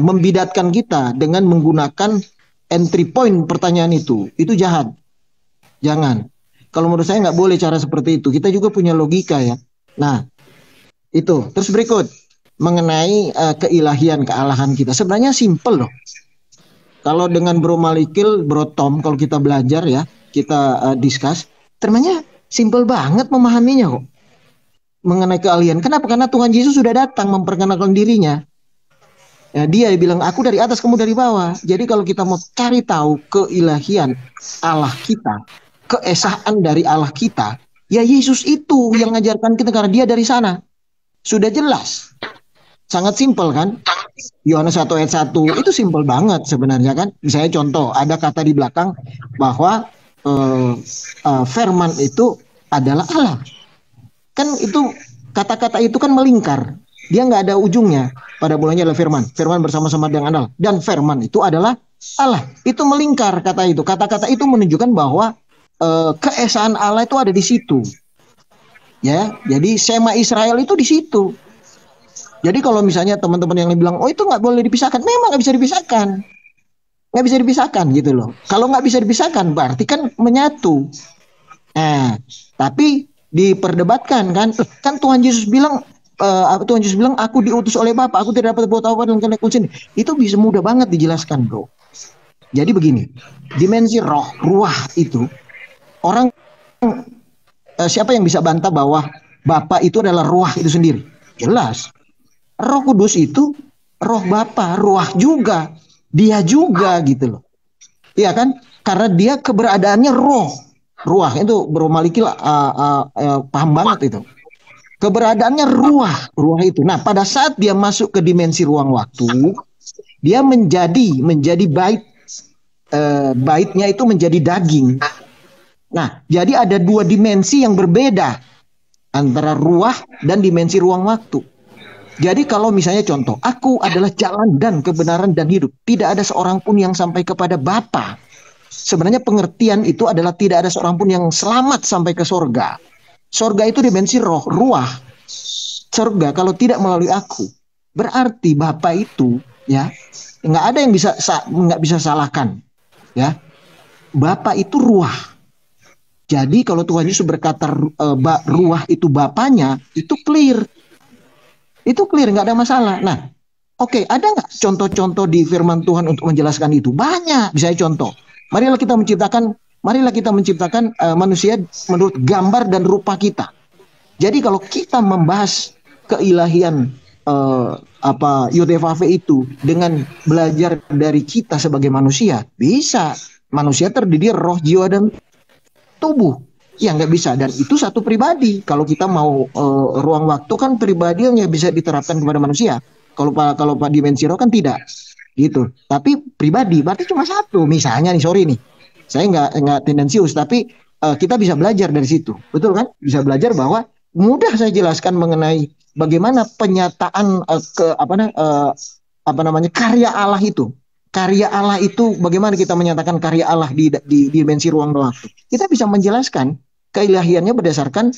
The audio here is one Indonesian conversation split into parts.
Membidatkan kita dengan menggunakan entry point pertanyaan itu jahat. Jangan. Kalau menurut saya nggak boleh cara seperti itu. Kita juga punya logika ya. Nah, itu. Terus berikut mengenai keilahian, kealahan kita. Sebenarnya simple loh. Kalau dengan Bro Malikil, Bro Tom, kalau kita belajar ya, kita discuss, ternyata simple banget memahaminya kok. Mengenai kealihan. Kenapa? Karena Tuhan Yesus sudah datang memperkenalkan dirinya. Ya, dia bilang, aku dari atas, kamu dari bawah. Jadi kalau kita mau cari tahu keilahian Allah kita, keesaan dari Allah kita, ya Yesus itu yang ngajarkan kita karena dia dari sana. Sudah jelas. Sangat simpel kan? Yohanes 1 ayat 1 itu simpel banget sebenarnya kan. Misalnya contoh, ada kata di belakang bahwa firman itu adalah Allah. Kan itu kata-kata itu kan melingkar. Dia nggak ada ujungnya. Pada mulanya adalah firman. Firman bersama-sama dengan Allah. Dan firman itu adalah Allah. Itu melingkar kata itu. Kata-kata itu menunjukkan bahwa keesaan Allah itu ada di situ. Ya, jadi Shema Israel itu di situ. Jadi kalau misalnya teman-teman yang bilang, oh itu nggak boleh dipisahkan, memang nggak bisa dipisahkan, nggak bisa dipisahkan gitu loh. Kalau nggak bisa dipisahkan, berarti kan menyatu. Nah, tapi diperdebatkan kan Tuhan Yesus bilang, aku diutus oleh Bapa, aku tidak dapat berbuat apa dengan kehendak sendiri. Itu bisa mudah banget dijelaskan, bro. Jadi begini, dimensi roh, ruah itu orang. Siapa yang bisa bantah bahwa Bapa itu adalah ruah itu sendiri? Jelas. Roh Kudus itu roh Bapa, ruah juga. Dia juga gitu loh. Iya kan? Karena dia keberadaannya roh. Ruah itu Bro Malikil paham banget itu. Keberadaannya ruah itu. Nah, pada saat dia masuk ke dimensi ruang waktu, dia menjadi bait. Baitnya itu menjadi daging. Nah, jadi ada dua dimensi yang berbeda antara ruah dan dimensi ruang waktu. Jadi kalau misalnya contoh, aku adalah jalan dan kebenaran dan hidup. Tidak ada seorang pun yang sampai kepada Bapa. Sebenarnya pengertian itu adalah tidak ada seorang pun yang selamat sampai ke sorga. Sorga itu dimensi roh, ruah. Sorga kalau tidak melalui aku, berarti Bapa itu ya nggak ada yang bisa salahkan. Ya, Bapa itu ruah. Jadi kalau Tuhan Yesus berkata ruah itu Bapanya, itu clear. Itu clear, nggak ada masalah. Nah, oke, ada nggak contoh-contoh di firman Tuhan untuk menjelaskan itu? Banyak. Misalnya contoh, marilah kita menciptakan manusia menurut gambar dan rupa kita. Jadi kalau kita membahas keilahian Yodevave itu dengan belajar dari kita sebagai manusia, bisa. Manusia terdiri roh, jiwa, dan tubuh. Ya nggak bisa, dan itu satu pribadi. Kalau kita mau ruang waktu kan pribadi yang bisa diterapkan kepada manusia. Kalau Pak dimensi roh kan tidak gitu. Tapi pribadi berarti cuma satu. Misalnya nih, sorry nih, saya nggak tendensius, tapi kita bisa belajar dari situ, betul kan? Bisa belajar bahwa mudah saya jelaskan mengenai bagaimana penyataan karya Allah itu. Karya Allah itu bagaimana kita menyatakan karya Allah di dimensi ruang waktu. Kita bisa menjelaskan keilahiannya berdasarkan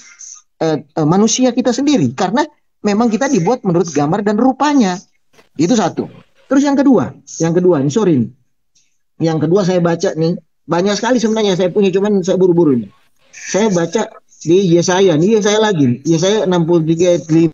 manusia kita sendiri, karena memang kita dibuat menurut gambar dan rupanya. Itu satu. Terus yang kedua ini sorry nih. Yang kedua saya baca nih, banyak sekali sebenarnya saya punya, cuman saya buru-buru nih. Saya baca di Yesaya, nih Yesaya lagi, Yesaya 63 ayat 5.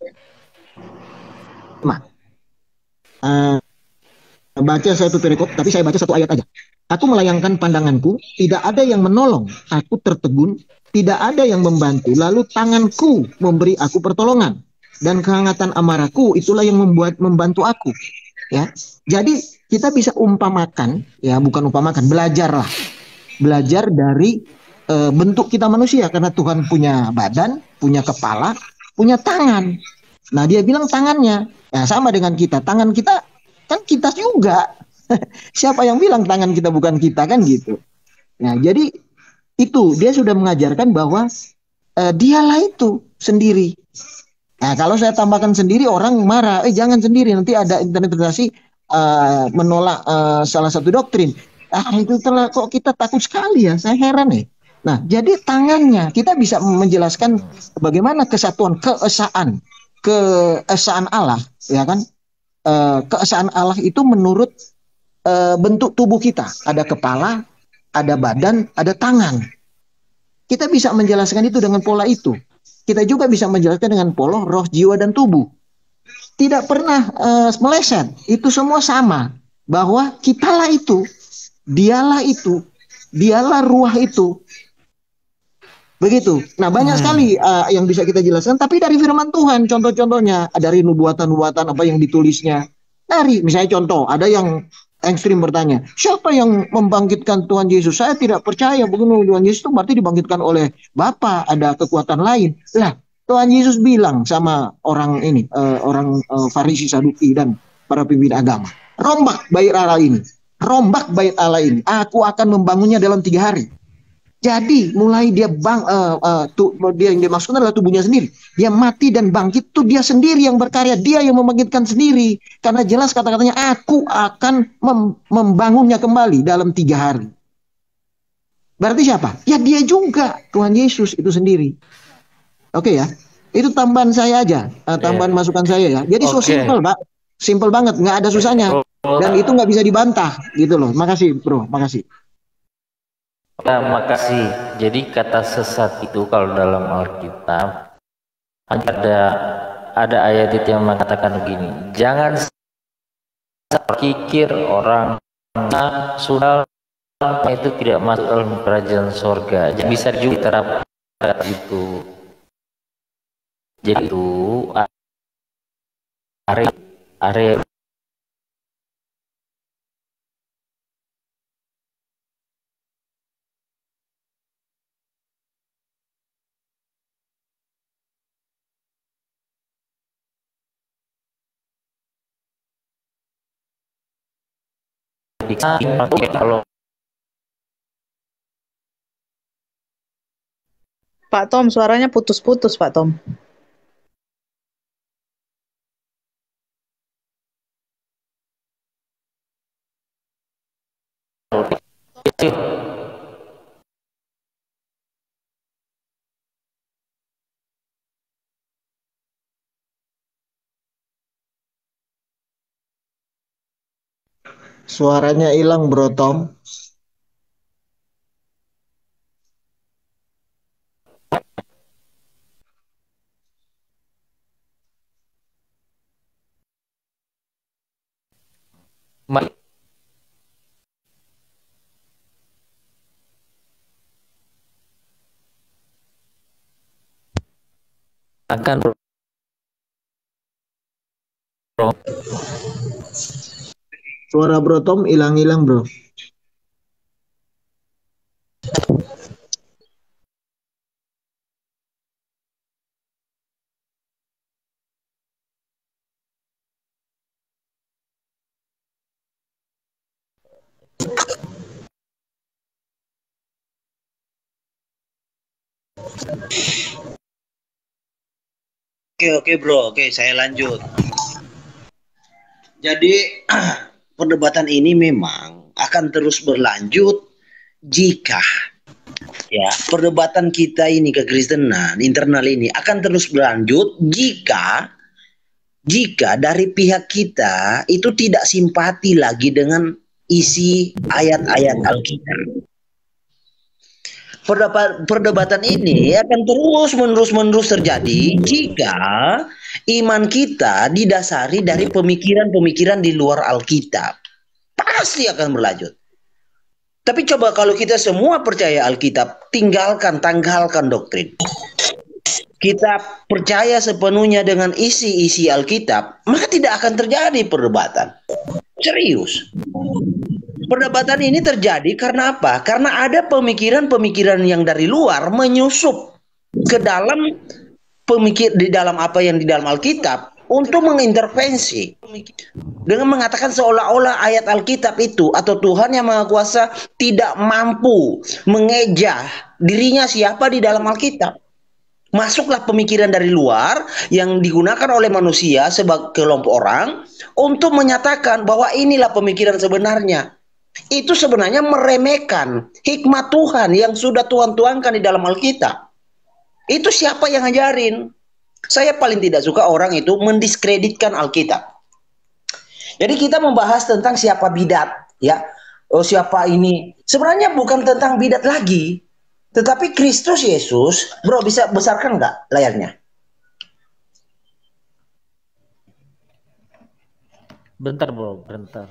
Baca satu perikop, tapi saya baca satu ayat aja. Aku melayangkan pandanganku, tidak ada yang menolong, aku tertegun, tidak ada yang membantu, lalu tanganku memberi aku pertolongan, dan kehangatan amarahku itulah yang membantu aku. Ya, jadi kita bisa umpamakan, ya bukan umpamakan, belajar dari bentuk kita manusia, karena Tuhan punya badan, punya kepala, punya tangan. Nah dia bilang tangannya, ya sama dengan kita, tangan kita kan kita juga. Siapa yang bilang tangan kita bukan kita kan gitu. Nah jadi itu dia sudah mengajarkan bahwa dialah itu sendiri. Nah kalau saya tambahkan sendiri orang marah, jangan sendiri, nanti ada interpretasi menolak salah satu doktrin. Itu telah kok kita takut sekali ya, saya heran ya. Nah, jadi tangannya kita bisa menjelaskan bagaimana kesatuan keesaan Allah, ya kan? Keesaan Allah itu menurut bentuk tubuh kita. Ada kepala, ada badan, ada tangan. Kita bisa menjelaskan itu dengan pola itu. Kita juga bisa menjelaskan dengan pola roh, jiwa, dan tubuh. Tidak pernah meleset. Itu semua sama. Bahwa kitalah itu, dialah ruah itu. Begitu. Nah, banyak sekali yang bisa kita jelaskan, tapi dari firman Tuhan, contoh-contohnya, dari nubuatan-nubuatan apa yang ditulisnya. Dari, misalnya contoh, ada yang ekstrim bertanya, siapa yang membangkitkan Tuhan Yesus? Saya tidak percaya, begini Tuhan Yesus itu berarti dibangkitkan oleh Bapa, ada kekuatan lain. Lah, Tuhan Yesus bilang sama orang ini, orang Farisi, Saduki, dan para pimpinan agama, rombak bait Allah ini, rombak bait Allah ini, aku akan membangunnya dalam 3 hari. Jadi mulai dia dia yang dimaksudkan adalah tubuhnya sendiri. Dia mati dan bangkit tuh dia sendiri yang berkarya, dia yang membangkitkan sendiri. Karena jelas kata-katanya, aku akan membangunnya kembali dalam 3 hari. Berarti siapa? Ya dia juga, Tuhan Yesus itu sendiri. Oke ya, itu tambahan saya aja, tambahan masukan saya ya. Jadi so simple, Pak, simple banget, nggak ada susahnya, dan itu nggak bisa dibantah, gitu loh. Makasih, bro, makasih. Ya, makasih. Jadi kata sesat itu kalau dalam Alkitab ada ayat itu yang mengatakan begini, jangan pikir orang sudah itu tidak masuk dalam kerajaan sorga. Jadi bisa juga diterapkan itu. Jadi itu area kalau Pak Tom, suaranya putus-putus, Pak Tom. Suaranya hilang, Bro Tom. akan Suara Bro Tom hilang-hilang, Bro. Oke bro, saya lanjut. Jadi perdebatan ini memang akan terus berlanjut jika ya perdebatan kita ini kekristenan internal ini akan terus berlanjut jika dari pihak kita itu tidak simpati lagi dengan isi ayat-ayat Alkitab. Perdebatan ini akan terus-menerus terjadi jika iman kita didasari dari pemikiran-pemikiran di luar Alkitab. Pasti akan berlanjut. Tapi coba kalau kita semua percaya Alkitab, tanggalkan doktrin. Kita percaya sepenuhnya dengan isi-isi Alkitab, maka tidak akan terjadi perdebatan. Serius. Perdebatan ini terjadi karena apa? Karena ada pemikiran-pemikiran yang dari luar menyusup ke dalam di dalam apa yang di dalam Alkitab untuk mengintervensi dengan mengatakan seolah-olah ayat Alkitab itu atau Tuhan yang Maha Kuasa tidak mampu mengeja dirinya siapa di dalam Alkitab. Masuklah pemikiran dari luar yang digunakan oleh manusia sebagai kelompok orang untuk menyatakan bahwa inilah pemikiran sebenarnya. Itu sebenarnya meremehkan hikmat Tuhan yang sudah Tuhan tuangkan di dalam Alkitab. Itu siapa yang ngajarin? Saya paling tidak suka orang itu mendiskreditkan Alkitab. Jadi kita membahas tentang siapa bidat, ya. Oh, siapa ini? Sebenarnya bukan tentang bidat lagi, tetapi Kristus Yesus. Bro, bisa besarkan nggak layarnya? Bentar bro, bentar.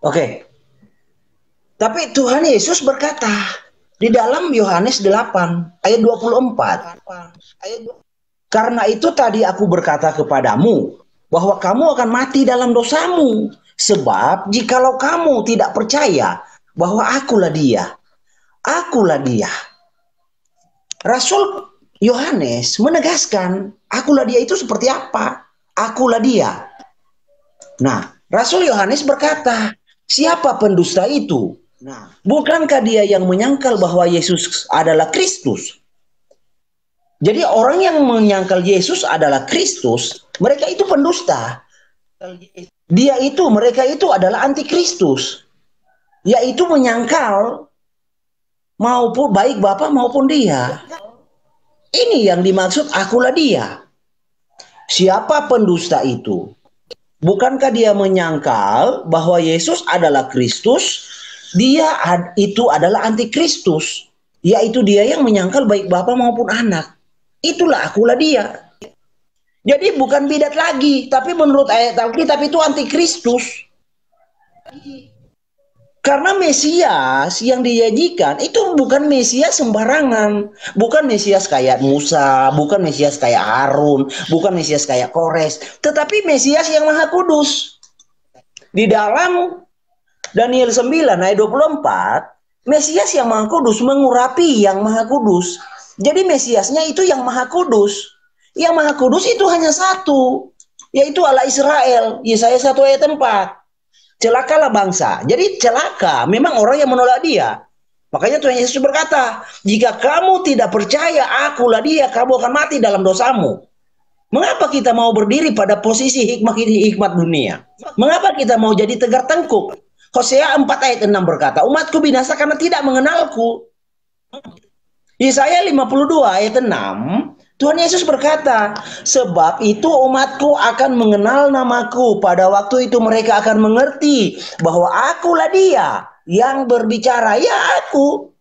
Oke. Tapi Tuhan Yesus berkata di dalam Yohanes 8 ayat 24. Karena itu tadi aku berkata kepadamu bahwa kamu akan mati dalam dosamu. Sebab jikalau kamu tidak percaya bahwa akulah dia. Akulah dia. Rasul Yohanes menegaskan akulah dia itu seperti apa? Akulah dia. Nah, Rasul Yohanes berkata, siapa pendusta itu? Nah, bukankah dia yang menyangkal bahwa Yesus adalah Kristus? Jadi orang yang menyangkal Yesus adalah Kristus, mereka itu pendusta. Mereka itu adalah antikristus. Yaitu menyangkal maupun baik Bapa maupun dia. Ini yang dimaksud akulah dia. Siapa pendusta itu? Bukankah dia menyangkal bahwa Yesus adalah Kristus? Dia itu adalah antikristus, yaitu dia yang menyangkal baik Bapa maupun anak. Itulah akulah dia. Jadi bukan bidat lagi, tapi menurut ayat Alkitab itu antikristus. Karena Mesias yang dijanjikan itu bukan Mesias sembarangan. Bukan Mesias kayak Musa, bukan Mesias kayak Harun, bukan Mesias kayak Kores. Tetapi Mesias yang Maha Kudus. Di dalam Daniel 9 ayat 24, Mesias yang Maha Kudus mengurapi yang Maha Kudus. Jadi Mesiasnya itu yang Maha Kudus. Yang Maha Kudus itu hanya satu, yaitu Allah Israel. Yesaya 1 ayat 4. Celakalah bangsa. Jadi celaka memang orang yang menolak dia. Makanya Tuhan Yesus berkata, jika kamu tidak percaya akulah dia, kamu akan mati dalam dosamu. Mengapa kita mau berdiri pada posisi hikmat dunia? Mengapa kita mau jadi tegar tengkuk? Hosea 4 ayat 6 berkata, umatku binasa karena tidak mengenalku. Yesaya 52 ayat 6, Tuhan Yesus berkata, sebab itu umatku akan mengenal namaku. Pada waktu itu mereka akan mengerti bahwa akulah dia yang berbicara, ya aku.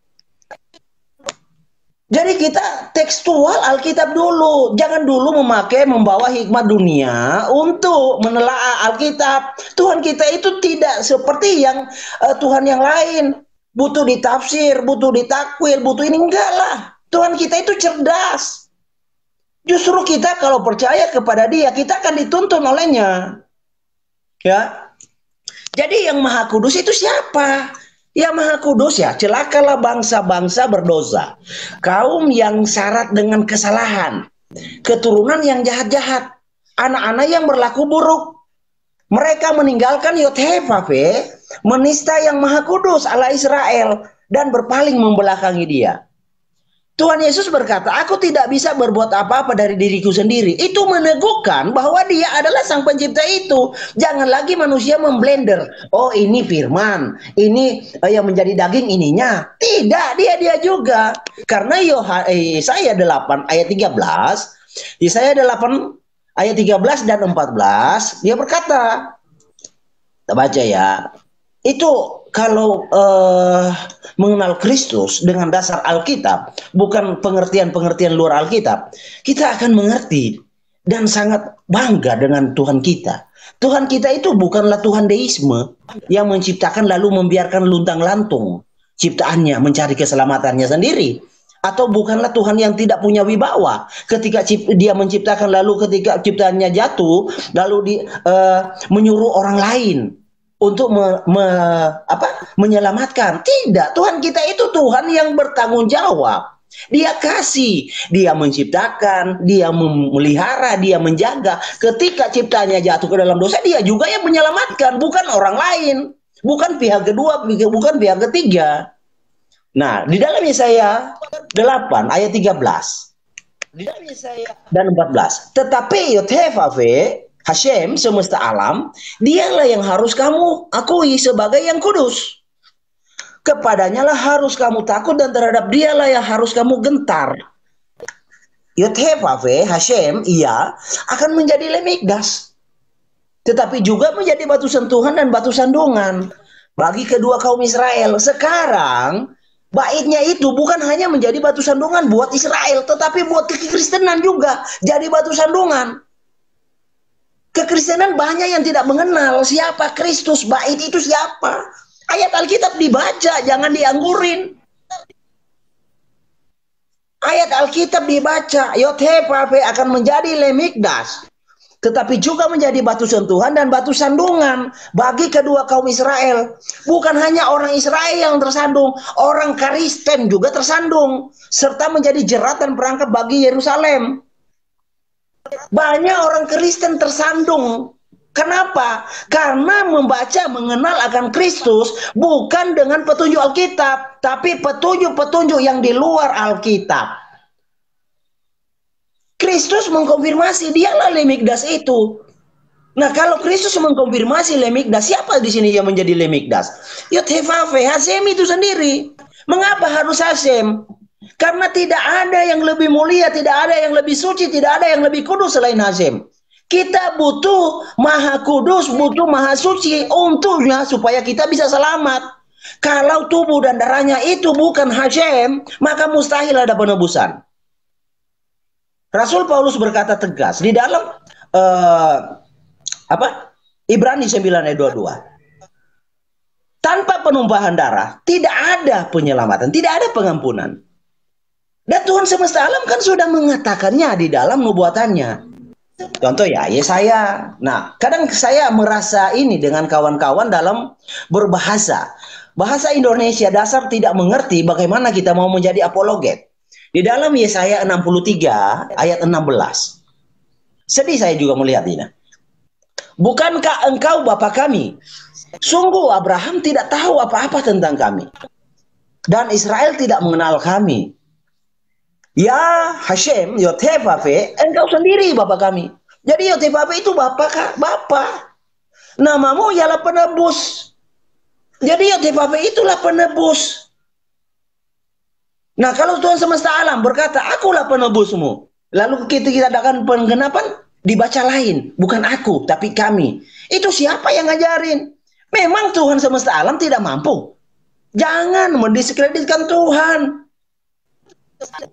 Jadi kita tekstual Alkitab dulu. Jangan dulu membawa hikmat dunia untuk menelaah Alkitab. Tuhan kita itu tidak seperti yang Tuhan yang lain. Butuh ditafsir, butuh ditakwil, butuh ini. Enggak lah. Tuhan kita itu cerdas. Justru kita kalau percaya kepada dia, kita akan dituntun olehnya. Ya. Jadi yang Maha Kudus itu siapa? Yang Maha Kudus ya, celakalah bangsa-bangsa berdosa. Kaum yang syarat dengan kesalahan. Keturunan yang jahat-jahat. Anak-anak yang berlaku buruk. Mereka meninggalkan Yod-Heh-Vaveh, menista yang Maha Kudus Allah Israel, dan berpaling membelakangi dia. Tuhan Yesus berkata, aku tidak bisa berbuat apa-apa dari diriku sendiri. Itu meneguhkan bahwa dia adalah sang pencipta itu. Jangan lagi manusia memblender. Oh ini firman, ini yang menjadi daging ininya. Tidak, dia juga. Karena Yesaya 8 ayat 13, Yesaya 8 ayat 13 dan 14, dia berkata, kita baca ya, itu kalau mengenal Kristus dengan dasar Alkitab, bukan pengertian-pengertian luar Alkitab, kita akan mengerti dan sangat bangga dengan Tuhan kita. Tuhan kita itu bukanlah Tuhan deisme yang menciptakan lalu membiarkan luntang-lantung ciptaannya mencari keselamatannya sendiri. Atau bukanlah Tuhan yang tidak punya wibawa ketika dia menciptakan lalu ketika ciptaannya jatuh lalu menyuruh orang lain untuk menyelamatkan. Tidak, Tuhan kita itu Tuhan yang bertanggung jawab. Dia kasih, dia menciptakan, dia memelihara, dia menjaga. Ketika ciptanya jatuh ke dalam dosa, dia juga yang menyelamatkan, bukan orang lain, bukan pihak kedua, bukan pihak ketiga. Nah, di dalam Yesaya 8 ayat 13 dan 14. Tetapi Yothevave, Hashem semesta alam, dialah yang harus kamu akui sebagai yang kudus. Kepadanya lah harus kamu takut dan terhadap dialah yang harus kamu gentar. Yothevave, Hashem, ia akan menjadi lemikdas. Tetapi juga menjadi batu sentuhan dan batu sandungan bagi kedua kaum Israel. Sekarang baitnya itu bukan hanya menjadi batu sandungan buat Israel, tetapi buat kekristenan juga jadi batu sandungan. Kekristenan banyak yang tidak mengenal siapa Kristus, bait itu siapa. Ayat Alkitab dibaca, jangan dianggurin. Ayat Alkitab dibaca, Yothevave akan menjadi lemikdas, tetapi juga menjadi batu sentuhan dan batu sandungan bagi kedua kaum Israel. Bukan hanya orang Israel yang tersandung, orang Kristen juga tersandung, serta menjadi jerat dan perangkap bagi Yerusalem. Banyak orang Kristen tersandung. Kenapa? Karena membaca, mengenal akan Kristus bukan dengan petunjuk Alkitab, tapi petunjuk-petunjuk yang di luar Alkitab. Kristus mengkonfirmasi dialah lemikdas itu. Nah, kalau Kristus mengkonfirmasi lemikdas, siapa di sini yang menjadi lemikdas? Yothevave, Hashem itu sendiri. Mengapa harus Hashem? Karena tidak ada yang lebih mulia, tidak ada yang lebih suci, tidak ada yang lebih kudus selain Hashem. Kita butuh Maha Kudus, butuh Maha Suci untuknya supaya kita bisa selamat. Kalau tubuh dan darahnya itu bukan Hashem, maka mustahil ada penebusan. Rasul Paulus berkata tegas di dalam Ibrani 9 ayat 22. Tanpa penumpahan darah tidak ada penyelamatan, tidak ada pengampunan. Dan Tuhan semesta alam kan sudah mengatakannya di dalam nubuatannya. Contoh ya, Yesaya. Nah, kadang saya merasa ini dengan kawan-kawan dalam berbahasa. Bahasa Indonesia dasar tidak mengerti bagaimana kita mau menjadi apologet. Di dalam Yesaya 63 ayat 16. Sedih saya juga melihat ini. Bukankah engkau Bapa kami? Sungguh Abraham tidak tahu apa-apa tentang kami. Dan Israel tidak mengenal kami. Ya Hashem, Yothevave, engkau sendiri Bapa kami. Jadi Yothevave itu Bapa. Namamu ialah penebus. Jadi Yothevave itulah penebus. Nah, kalau Tuhan semesta alam berkata, akulah penebusmu. Lalu kita adakan penggenapan, dibaca lain. Bukan aku, tapi kami. Itu siapa yang ngajarin? Memang Tuhan semesta alam tidak mampu. Jangan mendiskreditkan Tuhan.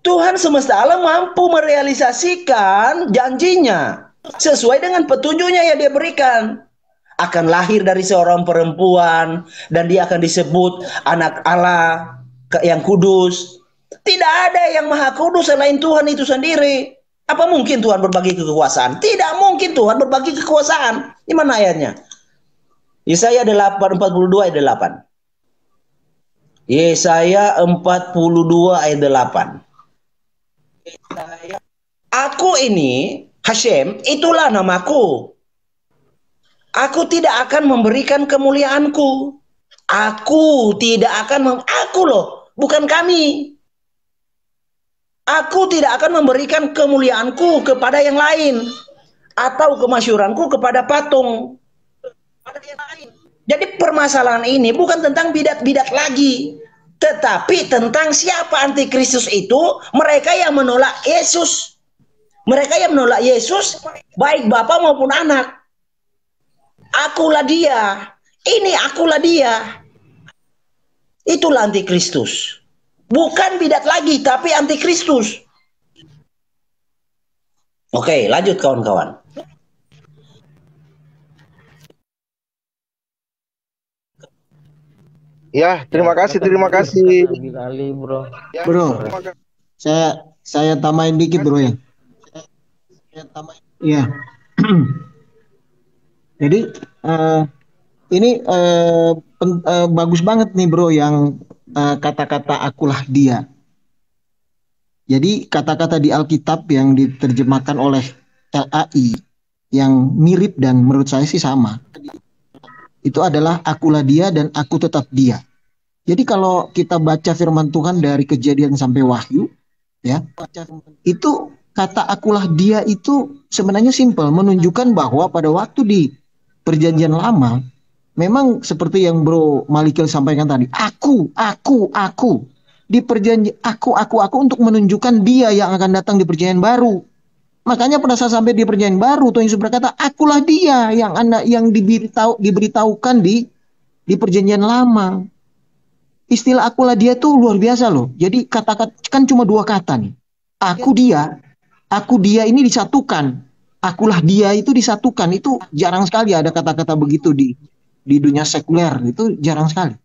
Tuhan semesta alam mampu merealisasikan janjinya. Sesuai dengan petunjuknya yang dia berikan. Akan lahir dari seorang perempuan. Dan dia akan disebut anak Allah yang kudus. Tidak ada yang maha kudus selain Tuhan itu sendiri. Apa mungkin Tuhan berbagi kekuasaan? Tidak mungkin Tuhan berbagi kekuasaan. Di mana ayatnya? Yesaya 42 ayat 8. Yesaya 42 ayat 8. Aku ini, Hashem, itulah namaku. Aku tidak akan memberikan kemuliaanku. Aku tidak akan, aku loh, bukan kami. Aku tidak akan memberikan kemuliaanku kepada yang lain atau kemasyuranku kepada patung. Jadi permasalahan ini bukan tentang bidat-bidat lagi, tetapi tentang siapa antikristus itu. Mereka yang menolak Yesus. Mereka yang menolak Yesus, baik Bapa maupun anak. Akulah dia. Ini akulah dia. Itulah antikristus. Bukan bidat lagi, tapi antikristus. Oke, lanjut kawan-kawan. Ya, terima kasih. Ali, bro. Ya, Bro, saya tambahin dikit bro ya. Iya. Jadi ini bagus banget nih bro yang kata-kata akulah dia. Jadi kata-kata di Alkitab yang diterjemahkan oleh LAI yang mirip dan menurut saya sih sama. Itu adalah akulah dia dan aku tetap dia. Jadi kalau kita baca firman Tuhan dari Kejadian sampai Wahyu, ya, itu kata akulah dia itu sebenarnya simpel, menunjukkan bahwa pada waktu di Perjanjian Lama, memang seperti yang Bro Malikil sampaikan tadi, aku di perjanjian aku untuk menunjukkan dia yang akan datang di perjanjian baru. Makanya pada saat sampai di perjanjian baru, Tuhan Yesus berkata, akulah dia yang diberitahukan di perjanjian lama. Istilah akulah dia tuh luar biasa loh. Jadi kata-kata kan cuma dua kata nih. Aku dia ini disatukan. Akulah dia itu disatukan. Itu jarang sekali ada kata-kata begitu di dunia sekuler. Itu jarang sekali.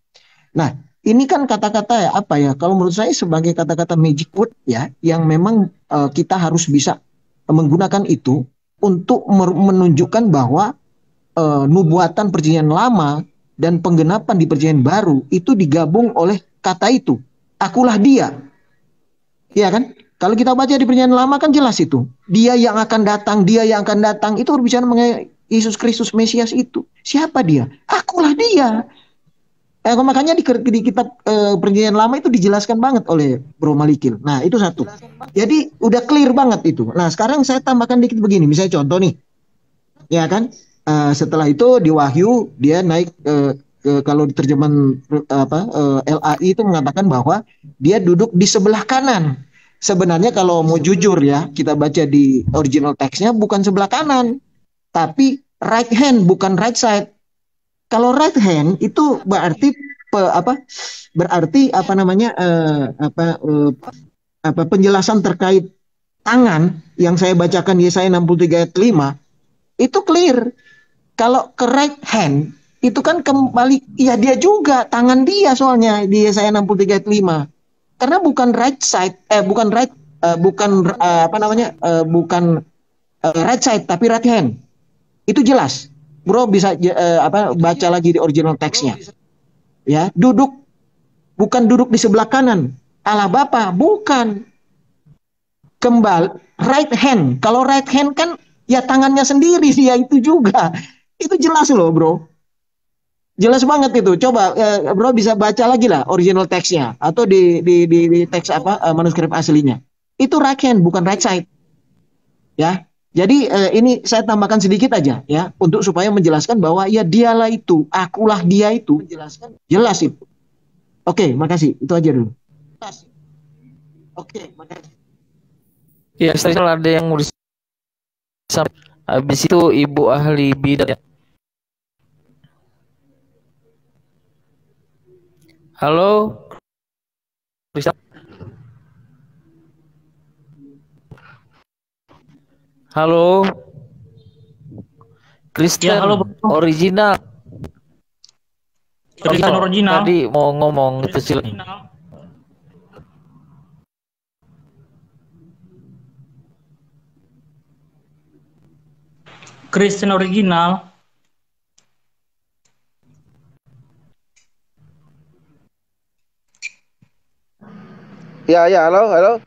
Nah, ini kan kata-kata ya apa ya? Kalau menurut saya sebagai kata-kata magic word ya, yang memang kita harus bisa menggunakan itu untuk menunjukkan bahwa nubuatan perjanjian lama dan penggenapan di perjanjian baru itu digabung oleh kata itu. Akulah dia. Ya kan? Kalau kita baca di perjanjian lama kan jelas itu. Dia yang akan datang itu berbicara mengenai Yesus Kristus Mesias itu. Siapa dia? Akulah dia. Makanya di kitab perjanjian lama itu dijelaskan banget oleh Bro Malikil. Nah, itu satu. Jadi udah clear banget itu. Nah, sekarang saya tambahkan dikit begini. Misalnya contoh nih. Ya kan? Setelah itu di Wahyu dia naik kalau di terjemahan LAI itu mengatakan bahwa dia duduk di sebelah kanan. Sebenarnya kalau mau jujur ya, kita baca di original teksnya bukan sebelah kanan, tapi right hand bukan right side. Kalau right hand itu berarti penjelasan terkait tangan yang saya bacakan Yesaya 63 ayat 5 itu clear. Kalau ke right hand itu kan kembali ya dia juga tangan dia soalnya di Yesaya 63 ayat 5. Karena bukan right side bukan right side tapi right hand. Itu jelas. Bro bisa baca lagi di original teksnya. Ya, bukan duduk di sebelah kanan Allah Bapa, bukan. Kembali right hand. Kalau right hand kan ya tangannya sendiri dia itu juga. Itu jelas loh, Bro. Jelas banget itu. Coba Bro bisa baca lagi lah original teksnya atau di teks manuskrip aslinya. Itu right hand bukan right side. Ya. Jadi ini saya tambahkan sedikit aja ya untuk supaya menjelaskan bahwa ya dialah itu, akulah dia itu. Menjelaskan jelas itu. Oke, makasih. Itu aja dulu. Oke, makasih. Ya, setelah ada yang mau disampaikan. Habis itu Ibu ahli bidat. Halo. Halo. Kristen Ya, halo, original. Kristen original. Tadi mau ngomong itu silakan. Kristen original. Ya, halo.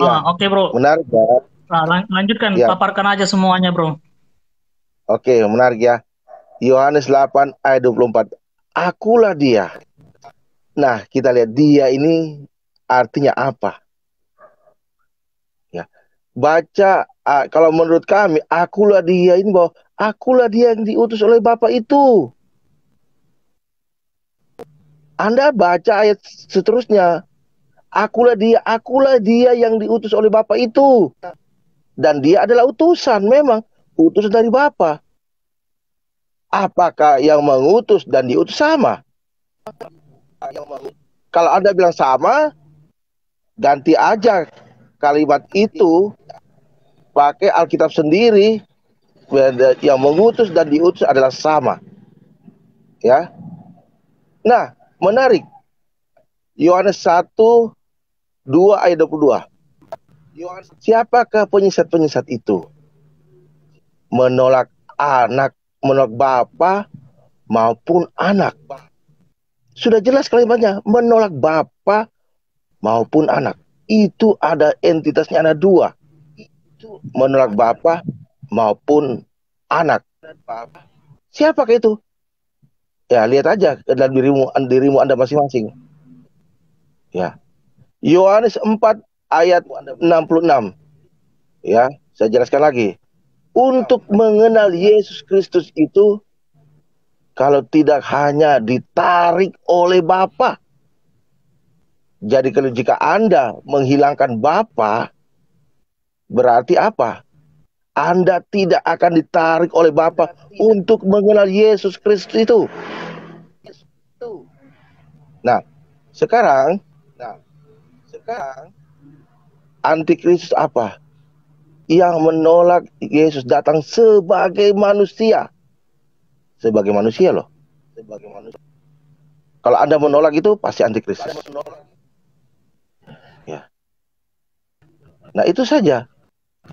Ya. Oke, Bro. Menarik ya. Nah, lanjutkan, ya. Paparkan aja semuanya, Bro. Oke, menarik ya. Yohanes 8 ayat 24. Akulah dia. Nah, kita lihat dia ini artinya apa? Ya. Baca kalau menurut kami, akulah dia ini bahwa akulah dia yang diutus oleh Bapa itu. Anda baca ayat seterusnya. Akulah dia yang diutus oleh Bapa itu. Dan dia adalah utusan, memang utusan dari Bapa. Apakah yang mengutus dan diutus sama? Kalau Anda bilang sama, ganti aja kalimat itu, pakai Alkitab sendiri. Yang mengutus dan diutus adalah sama. Ya. Nah, menarik. Yohanes 1:2 ayat 22. Siapakah penyesat-penyesat itu? Menolak Bapa maupun anak. Sudah jelas kalimatnya, menolak Bapa maupun anak. Itu ada entitasnya, ada dua. Menolak Bapa maupun anak. Siapakah itu? Ya, lihat aja dalam dirimu Anda masing-masing. Ya. Yohanes 4 ayat 66. Ya, saya jelaskan lagi. Untuk mengenal Yesus Kristus itu kalau tidak hanya ditarik oleh Bapa. Jadi kalau jika Anda menghilangkan Bapa, berarti apa? Anda tidak akan ditarik oleh Bapa untuk mengenal Yesus Kristus itu. Nah, sekarang antikristus apa? Yang menolak Yesus datang sebagai manusia. Sebagai manusia loh. Kalau Anda menolak itu pasti antikristus. Ya. Nah, itu saja.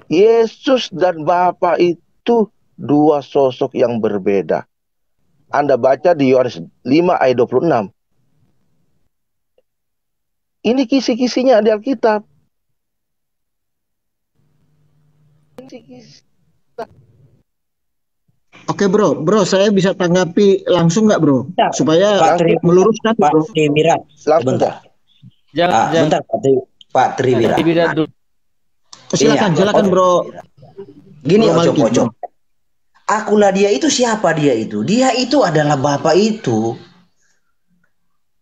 Yesus dan Bapa itu dua sosok yang berbeda. Anda baca di Yohanes 5 ayat 26. Ini kisi-kisinya di Alkitab. Oke bro, saya bisa tanggapi langsung nggak bro? Bentar, Supaya Pak meluruskan bro. Triwira. Langsung Bentar. Jangan, Bentar Pak Triwira. dulu. Silakan, Iya, silakan bro. Gini Bro Malki, Ocok. Akulah dia itu siapa dia itu? Dia itu adalah Bapa itu.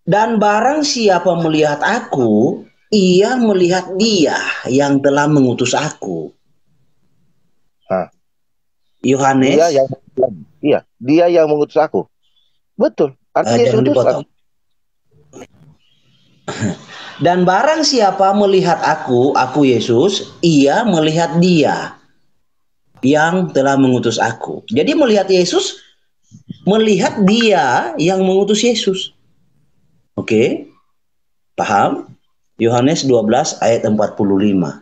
Dan barang siapa melihat aku, ia melihat dia yang telah mengutus aku. Hah. Yohanes. Dia yang mengutus aku. Betul. Artinya Jangan utusan. dipotong. Dan barang siapa melihat aku Yesus, ia melihat dia yang telah mengutus aku. Jadi melihat Yesus, melihat dia yang mengutus Yesus. Oke? Paham? Yohanes 12 ayat 45.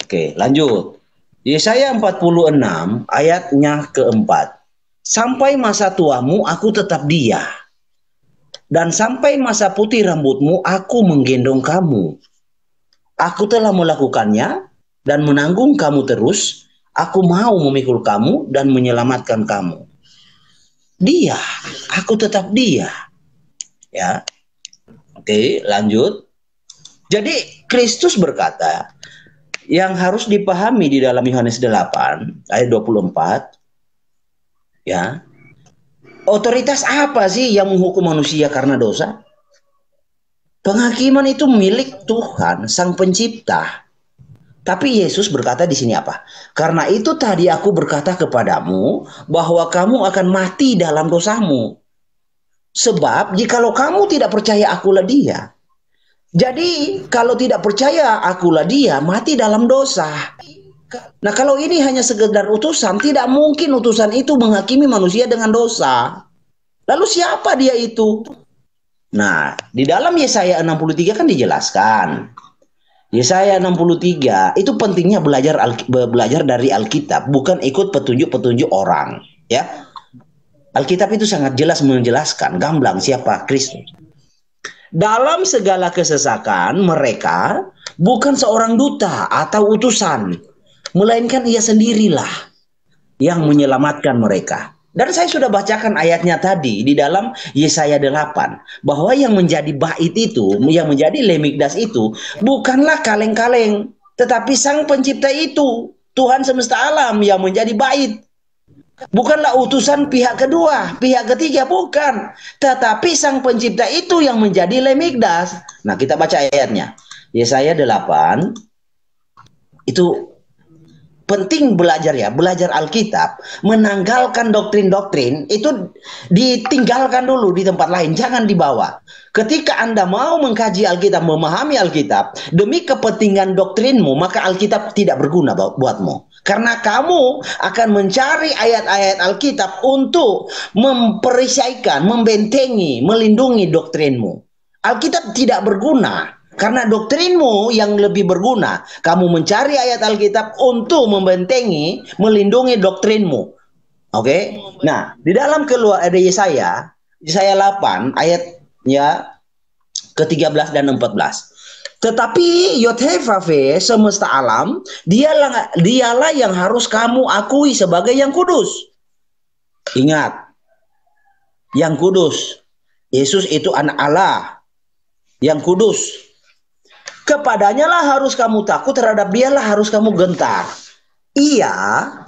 Oke, lanjut. Yesaya 46 ayatnya keempat. Sampai masa tuamu aku tetap dia. Dan sampai masa putih rambutmu aku menggendong kamu. Aku telah melakukannya dan menanggung kamu terus. Aku mau memikul kamu dan menyelamatkan kamu. Dia, aku tetap dia. Ya. Oke, lanjut. Jadi Kristus berkata, yang harus dipahami di dalam Yohanes 8 ayat 24, ya. Otoritas apa sih yang menghukum manusia karena dosa? Penghakiman itu milik Tuhan, Sang Pencipta. Tapi Yesus berkata di sini apa? Karena itu tadi aku berkata kepadamu bahwa kamu akan mati dalam dosamu. Sebab jikalau kamu tidak percaya akulah dia. Jadi kalau tidak percaya akulah dia, mati dalam dosa. Nah kalau ini hanya sekedar utusan, tidak mungkin utusan itu menghakimi manusia dengan dosa. Lalu siapa dia itu? Nah di dalam Yesaya 63 kan dijelaskan. Yesaya 63 itu pentingnya belajar dari Alkitab, bukan ikut petunjuk-petunjuk orang. Ya, Alkitab itu sangat jelas menjelaskan, gamblang siapa Kristus. Dalam segala kesesakan mereka bukan seorang duta atau utusan, melainkan ia sendirilah yang menyelamatkan mereka. Dan saya sudah bacakan ayatnya tadi di dalam Yesaya 8, bahwa yang menjadi bait itu, yang menjadi lemikdas itu bukanlah kaleng-kaleng, tetapi Sang Pencipta itu, Tuhan semesta alam yang menjadi bait. Bukanlah utusan pihak kedua, pihak ketiga, bukan. Tetapi Sang Pencipta itu yang menjadi lemikdas. Nah kita baca ayatnya. Yesaya 8. Itu penting belajar ya. Belajar Alkitab. Menanggalkan doktrin-doktrin. Itu ditinggalkan dulu di tempat lain. Jangan dibawa. Ketika Anda mau mengkaji Alkitab, memahami Alkitab, demi kepentingan doktrinmu, maka Alkitab tidak berguna buatmu. Karena kamu akan mencari ayat-ayat Alkitab untuk memperisaikan, membentengi, melindungi doktrinmu. Alkitab tidak berguna. Karena doktrinmu yang lebih berguna. Kamu mencari ayat Alkitab untuk membentengi, melindungi doktrinmu. Oke? Nah, di dalam keluar ada Yesaya 8 ayatnya ke-13 dan 14. Tetapi Yod-Heh-Vav-He semesta alam, dialah yang harus kamu akui sebagai yang kudus. Ingat, yang kudus. Yesus itu anak Allah yang kudus. Kepadanya lah harus kamu takut, terhadap dialah harus kamu gentar. Ia,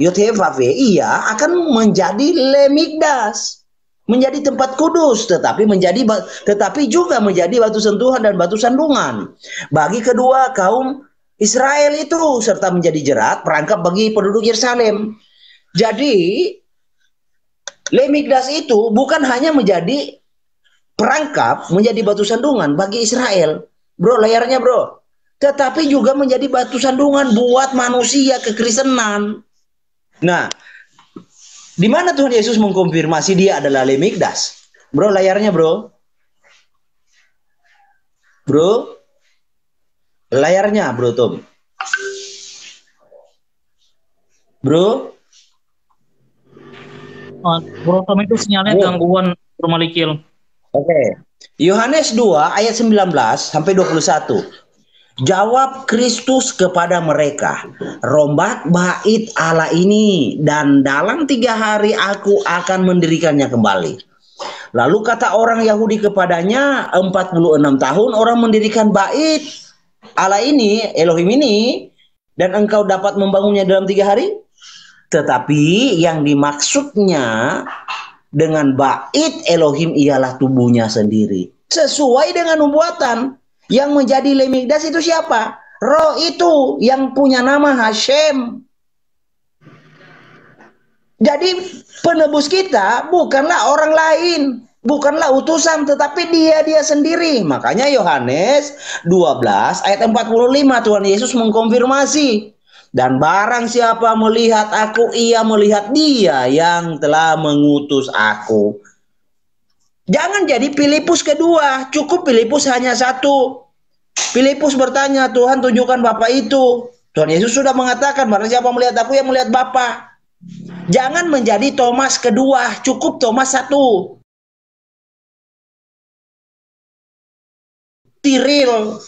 Yod-Heh-Vav-He, ia akan menjadi lemikdas, menjadi tempat kudus, tetapi juga menjadi batu sentuhan dan batu sandungan bagi kedua kaum Israel itu, serta menjadi jerat perangkap bagi penduduk Yerusalem. Jadi lemikdas itu bukan hanya menjadi perangkap, menjadi batu sandungan bagi Israel, bro, layarnya bro, tetapi juga menjadi batu sandungan buat manusia kekristenan. Nah, di mana Tuhan Yesus mengkonfirmasi dia adalah lemikdas? Bro, layarnya bro. Bro, layarnya bro Tom. Bro. Bro Tom itu sinyalnya gangguan, Bro Malikil. Oke. Yohanes 2 ayat 19 sampai 21. Jawab Kristus kepada mereka, "Rombat bait Allah ini, dan dalam 3 hari aku akan mendirikannya kembali." Lalu kata orang Yahudi kepadanya, 46 tahun orang mendirikan bait Allah ini, Elohim ini, dan engkau dapat membangunnya dalam 3 hari? Tetapi yang dimaksudnya dengan bait Elohim ialah tubuhnya sendiri. Sesuai dengan nubuatan. Yang menjadi lemikdas itu siapa? Roh itu yang punya nama Hashem. Jadi penebus kita bukanlah orang lain, bukanlah utusan, tetapi dia sendiri. Makanya Yohanes 12 ayat 45 Tuhan Yesus mengkonfirmasi, "Dan barang siapa melihat aku, ia melihat dia yang telah mengutus aku." Jangan jadi Filipus kedua, cukup Filipus hanya satu. Filipus bertanya, "Tuhan, tunjukkan Bapa itu." Tuhan Yesus sudah mengatakan, "Barang siapa melihat aku, yang melihat Bapa." Jangan menjadi Thomas kedua, cukup Thomas satu. Tiril.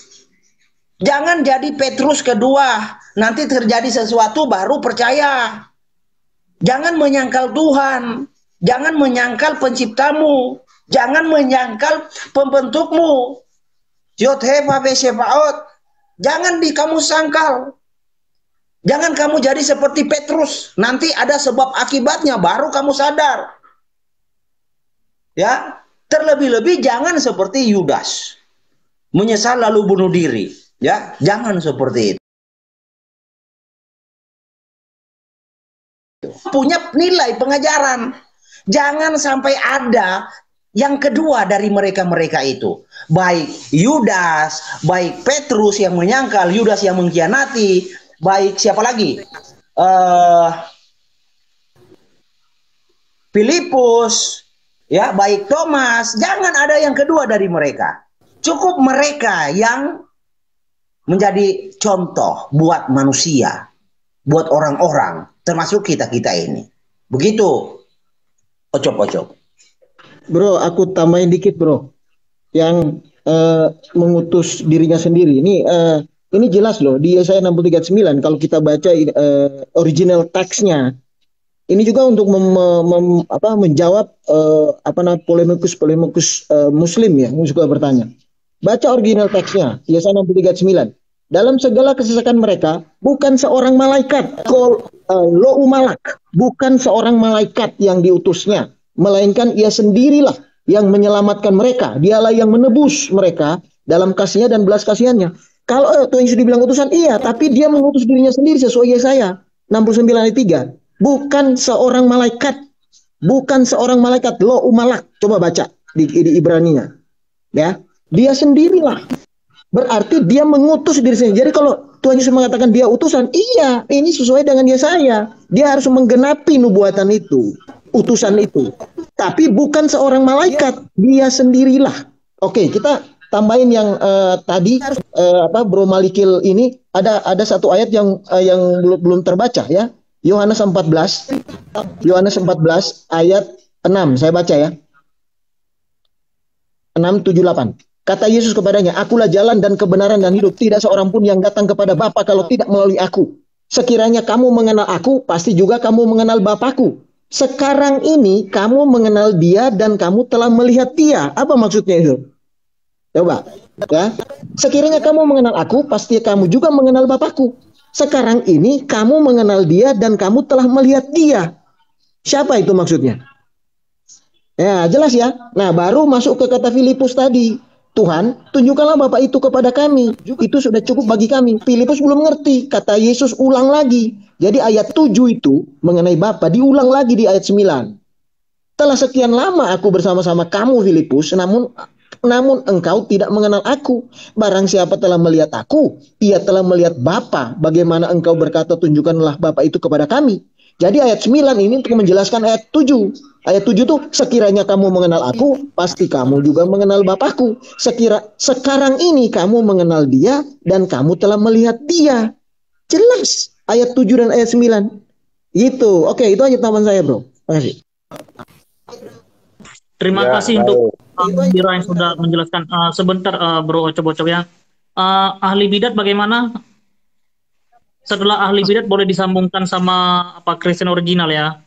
Jangan jadi Petrus kedua, nanti terjadi sesuatu baru percaya. Jangan menyangkal Tuhan, jangan menyangkal penciptamu, jangan menyangkal pembentukmu. Yod-Heh-Vav-He Sebaot. Jangan kamu sangkal. Jangan kamu jadi seperti Petrus. Nanti ada sebab akibatnya baru kamu sadar. Ya, terlebih-lebih jangan seperti Yudas. Menyesal lalu bunuh diri. Ya, jangan seperti itu. Punya nilai pengajaran. Jangan sampai ada yang kedua dari mereka-mereka itu. Baik Yudas, baik Petrus yang menyangkal, Yudas yang mengkhianati, baik siapa lagi? Filipus, ya, baik Thomas. Jangan ada yang kedua dari mereka. Cukup mereka yang menjadi contoh buat manusia, buat orang-orang, termasuk kita-kita ini. Begitu, Ocop-ocop. Bro, aku tambahin dikit bro. Yang mengutus dirinya sendiri. Ini jelas loh di Yesaya 63:9 kalau kita baca original teksnya. Ini juga untuk menjawab polemikus Muslim ya, yang suka bertanya. Baca original teksnya Yesaya 63:9. Dalam segala kesesakan mereka bukan seorang malaikat, lo malak, bukan seorang malaikat yang diutusnya, melainkan ia sendirilah yang menyelamatkan mereka. Dialah yang menebus mereka dalam kasihnya dan belas kasihannya. Kalau Tuhan Yesus dibilang utusan, iya, tapi dia mengutus dirinya sendiri sesuai Yesaya 69 ayat 3. Bukan seorang malaikat. Bukan seorang malaikat. Lo malak. Coba baca di Ibraninya. Ya, dia sendirilah. Berarti dia mengutus diri sendiri. Jadi kalau Tuhan Yesus mengatakan dia utusan, iya, ini sesuai dengan Yesaya. Dia harus menggenapi nubuatan itu, utusan itu. Tapi bukan seorang malaikat, dia sendirilah. Oke, kita tambahin yang tadi Bro Malikil ini ada satu ayat yang belum terbaca ya. Yohanes 14 ayat 6. Saya baca ya. 6:7-8. Kata Yesus kepadanya, "Akulah jalan dan kebenaran dan hidup. Tidak seorang pun yang datang kepada Bapa kalau tidak melalui aku. Sekiranya kamu mengenal aku, pasti juga kamu mengenal Bapakku. Sekarang ini kamu mengenal dia dan kamu telah melihat dia. Apa maksudnya itu? Coba, ya. Sekiranya kamu mengenal aku, pasti kamu juga mengenal Bapakku. Sekarang ini kamu mengenal dia dan kamu telah melihat dia. Siapa itu maksudnya? Ya, jelas ya. Nah, baru masuk ke kata Filipus tadi. Tuhan, tunjukkanlah Bapa itu kepada kami. Itu sudah cukup bagi kami. Filipus belum ngerti. Kata Yesus ulang lagi. Jadi ayat 7 itu mengenai Bapa diulang lagi di ayat 9. Telah sekian lama aku bersama-sama kamu Filipus, namun engkau tidak mengenal aku. Barang siapa telah melihat aku, ia telah melihat Bapa. Bagaimana engkau berkata tunjukkanlah Bapa itu kepada kami. Jadi ayat 9 ini untuk menjelaskan ayat 7. Ayat 7 itu sekiranya kamu mengenal aku, pasti kamu juga mengenal Bapakku. Sekarang ini kamu mengenal dia dan kamu telah melihat dia. Jelas ayat 7 dan ayat 9. Gitu. Oke, itu aja tambahan saya, Bro. Terima kasih. Terima Ya, kasih baik. untuk Bira yang sudah menjelaskan. Sebentar, Bro Ocop-Ocop ya. Ahli bidat bagaimana? Setelah ahli bidat boleh disambungkan sama apa Kristen original ya?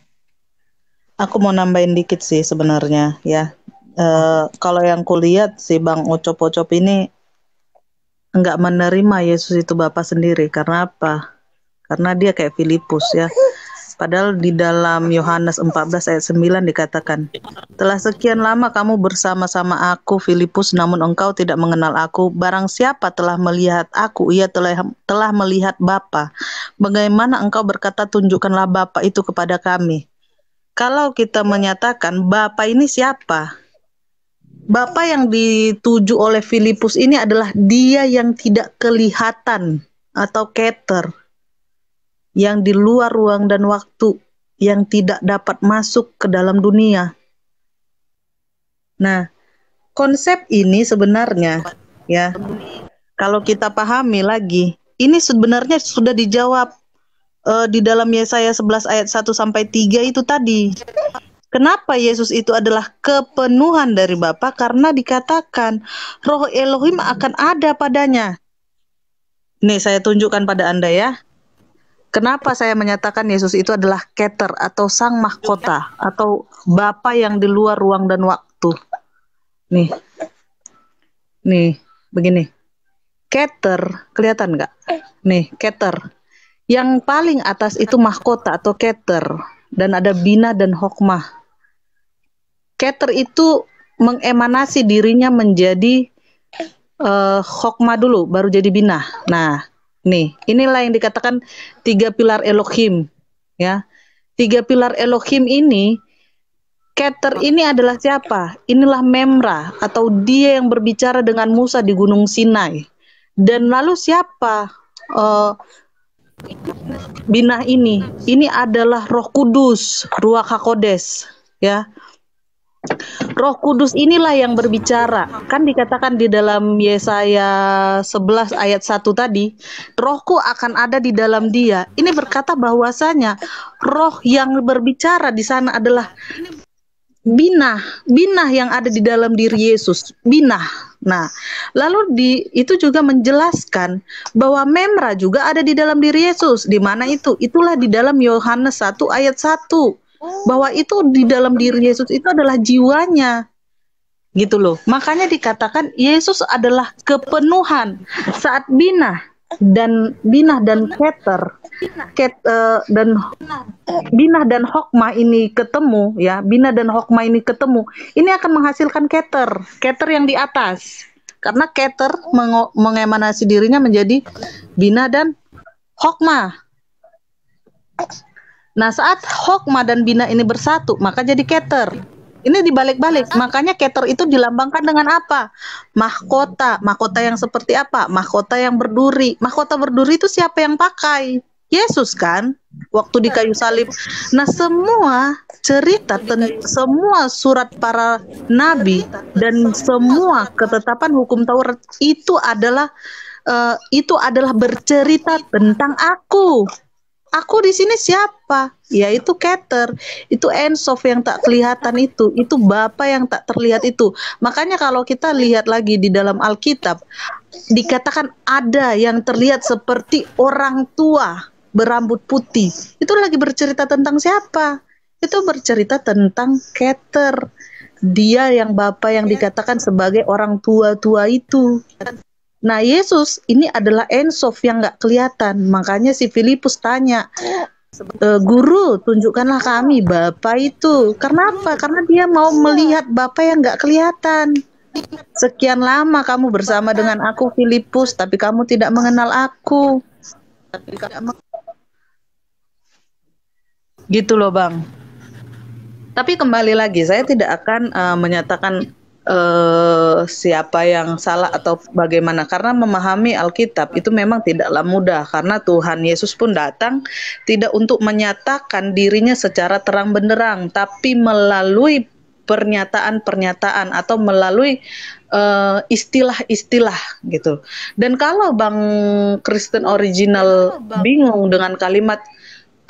Aku mau nambahin dikit sih sebenarnya ya. Kalau yang kulihat si Bang Ocop-Ocop ini nggak menerima Yesus itu Bapa sendiri. Karena apa? Karena dia kayak Filipus ya. Padahal di dalam Yohanes 14 ayat 9 dikatakan, telah sekian lama kamu bersama-sama aku, Filipus, namun engkau tidak mengenal aku. Barang siapa telah melihat aku, ia telah melihat Bapa. Bagaimana engkau berkata, tunjukkanlah Bapa itu kepada kami? Kalau kita menyatakan Bapa ini siapa? Bapa yang dituju oleh Filipus ini adalah dia yang tidak kelihatan atau keter, yang di luar ruang dan waktu, yang tidak dapat masuk ke dalam dunia. Nah, konsep ini sebenarnya ya, kalau kita pahami lagi, ini sebenarnya sudah dijawab di dalam Yesaya 11 ayat 1 sampai 3 itu tadi. Kenapa Yesus itu adalah kepenuhan dari Bapa? Karena dikatakan Roh Elohim akan ada padanya. Nih saya tunjukkan pada Anda ya. Kenapa saya menyatakan Yesus itu adalah Keter atau Sang Mahkota atau Bapa yang di luar ruang dan waktu. Nih, begini. Keter, kelihatan nggak? Nih, Keter. Yang paling atas itu mahkota atau Keter. Dan ada Bina dan Hokmah. Keter itu mengemanasi dirinya menjadi Hokmah dulu, baru jadi Bina. Nah, nih, inilah yang dikatakan 3 pilar Elohim, ya. 3 pilar Elohim ini, Keter ini adalah siapa? Inilah Memra atau dia yang berbicara dengan Musa di Gunung Sinai. Dan lalu siapa Bina ini? Ini adalah Roh Kudus, Ruach HaKodes, ya. Roh Kudus inilah yang berbicara. Kan dikatakan di dalam Yesaya 11 ayat 1 tadi, Rohku akan ada di dalam dia. Ini berkata bahwasanya roh yang berbicara di sana adalah Binah yang ada di dalam diri Yesus, Binah. Nah, lalu itu juga menjelaskan bahwa Memra juga ada di dalam diri Yesus. Di mana itu? Itulah di dalam Yohanes 1 ayat 1. Bahwa itu di dalam diri Yesus itu adalah jiwanya. Gitu loh. Makanya dikatakan Yesus adalah kepenuhan. Saat Binah dan Keter dan Binah dan Hokmah ini ketemu ya, Binah dan Hokmah ini ketemu, ini akan menghasilkan Keter yang di atas, karena Keter mengemanasi dirinya menjadi Binah dan Hokmah. Nah, saat Hokmah dan Binah ini bersatu, maka jadi Keter. Ini dibalik-balik, makanya Keter itu dilambangkan dengan apa? Mahkota. Mahkota yang seperti apa? Mahkota yang berduri. Mahkota berduri itu siapa yang pakai? Yesus kan, waktu di kayu salib. Nah, semua cerita, semua surat para nabi dan semua ketetapan hukum Taurat itu adalah bercerita tentang aku. Aku di sini siapa? Yaitu Keter, itu Ensof yang tak kelihatan itu Bapa yang tak terlihat itu. Makanya kalau kita lihat lagi di dalam Alkitab, dikatakan ada yang terlihat seperti orang tua berambut putih. Itu lagi bercerita tentang siapa? itu bercerita tentang Keter. Dia yang Bapa yang dikatakan sebagai orang tua-tua itu. Nah, Yesus ini adalah Ensof yang nggak kelihatan. Makanya si Filipus tanya, Guru, tunjukkanlah kami Bapa itu. Kenapa? Karena dia mau melihat Bapa yang nggak kelihatan. Sekian lama kamu bersama dengan aku, Filipus, tapi kamu tidak mengenal aku. Gitu loh, Bang. Tapi kembali lagi, saya tidak akan menyatakan siapa yang salah atau bagaimana, karena memahami Alkitab itu memang tidaklah mudah, karena Tuhan Yesus pun datang tidak untuk menyatakan dirinya secara terang benderang, tapi melalui pernyataan-pernyataan atau melalui istilah-istilah gitu. Dan kalau Bang Kristen Original bingung dengan kalimat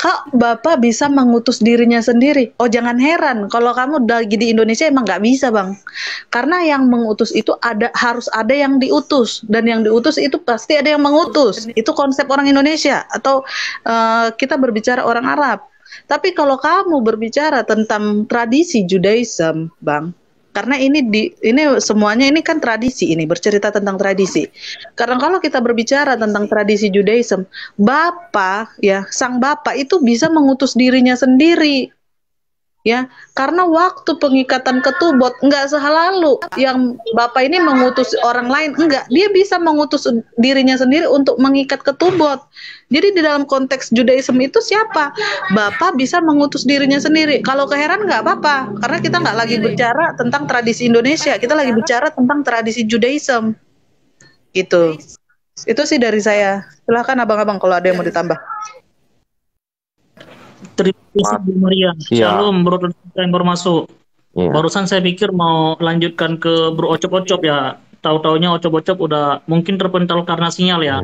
Kak, Bapak bisa mengutus dirinya sendiri. Oh, jangan heran kalau kamu lagi di Indonesia emang nggak bisa, Bang. Karena yang mengutus itu harus ada yang diutus, dan yang diutus itu pasti ada yang mengutus. Itu konsep orang Indonesia, atau kita berbicara orang Arab. Tapi kalau kamu berbicara tentang tradisi Judaism, Bang, karena ini semuanya ini kan tradisi, ini bercerita tentang tradisi. Karena kalau kita berbicara tentang tradisi Judaism, sang Bapa itu bisa mengutus dirinya sendiri. Ya, karena waktu pengikatan ketubot enggak selalu yang Bapa ini mengutus orang lain, enggak, dia bisa mengutus dirinya sendiri untuk mengikat ketubot. Jadi di dalam konteks Judaism itu siapa? Bapa bisa mengutus dirinya sendiri. Kalau keheran enggak apa-apa, karena kita enggak lagi bicara tentang tradisi Indonesia, kita lagi bicara tentang tradisi Judaism. Gitu. Itu sih dari saya. Silakan abang-abang kalau ada yang mau ditambah. Terima kasih Bu Maria. Shalom, Bro yang baru masuk. Barusan saya pikir mau lanjutkan ke Bro Ocop-Ocop ya. Tahu-taunya Ocop-Ocop udah mungkin terpental karena sinyal ya.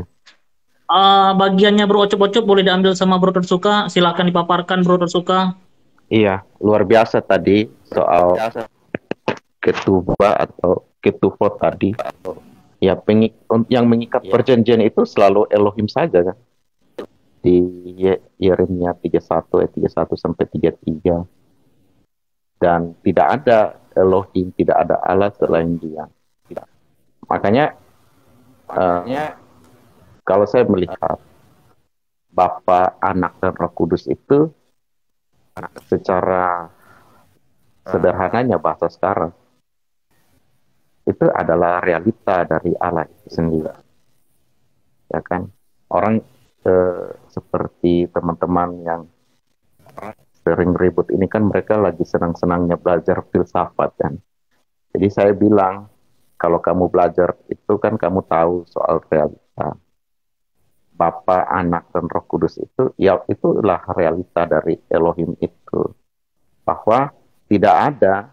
Bagiannya Bro Ocop-Ocop boleh diambil sama Bro Tersuka. Silakan dipaparkan Bro Tersuka. Iya, luar biasa tadi soal ketubah atau ketubot tadi. Ya, yang mengikat perjanjian itu selalu Elohim saja kan. Di Yeremia 31 ayat 31 sampai 33. Dan tidak ada Elohim, tidak ada Allah selain Dia. Makanya kalau saya melihat Bapa, Anak, dan Roh Kudus itu secara sederhananya bahasa sekarang itu adalah realita dari Allah itu sendiri. Ya kan? Orang seperti teman-teman yang sering ribut ini kan mereka lagi senang-senangnya belajar filsafat kan. Jadi saya bilang, kalau kamu belajar itu kan kamu tahu soal realita. Bapa, Anak, dan Roh Kudus itu, ya itulah realita dari Elohim itu. Bahwa tidak ada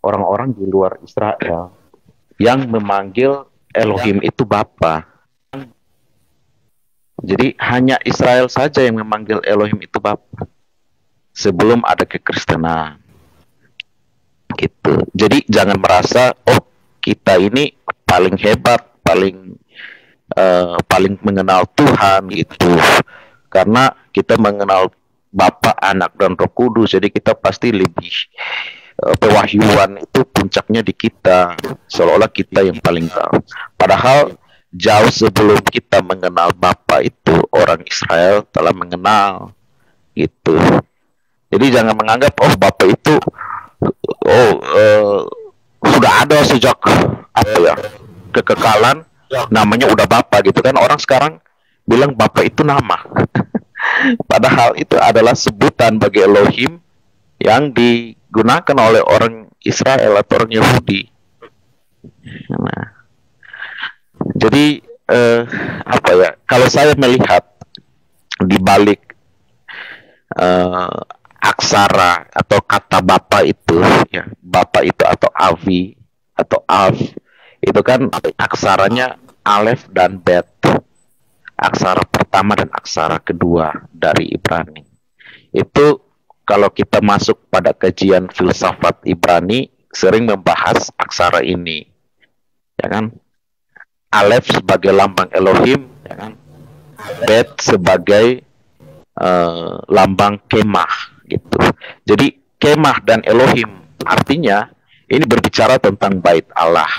orang-orang di luar Israel yang memanggil Elohim itu Bapa. Jadi hanya Israel saja yang memanggil Elohim itu Bapa sebelum ada kekristenan. Gitu. Jadi jangan merasa kita ini paling hebat, paling mengenal Tuhan gitu. Karena kita mengenal Bapa, Anak, dan Roh Kudus, jadi kita pasti lebih pewahyuan itu puncaknya di kita, seolah-olah kita yang paling tahu. Padahal jauh sebelum kita mengenal Bapa itu, orang Israel telah mengenal gitu. Jadi jangan menganggap Bapa itu sudah ada sejak kekekalan, namanya udah Bapa gitu kan. Orang sekarang bilang Bapa itu nama. Padahal itu adalah sebutan bagi Elohim yang digunakan oleh orang Israel atau orang Yahudi. Nah, jadi kalau saya melihat di balik aksara atau kata Bapa itu, ya Bapa itu atau Avi atau Av itu kan aksaranya Alef dan Bet, aksara pertama dan aksara kedua dari Ibrani. Itu kalau kita masuk pada kajian filsafat Ibrani sering membahas aksara ini, ya kan? Alef sebagai lambang Elohim, ya kan? Bet sebagai lambang kemah, gitu. Jadi kemah dan Elohim artinya ini berbicara tentang bait Allah.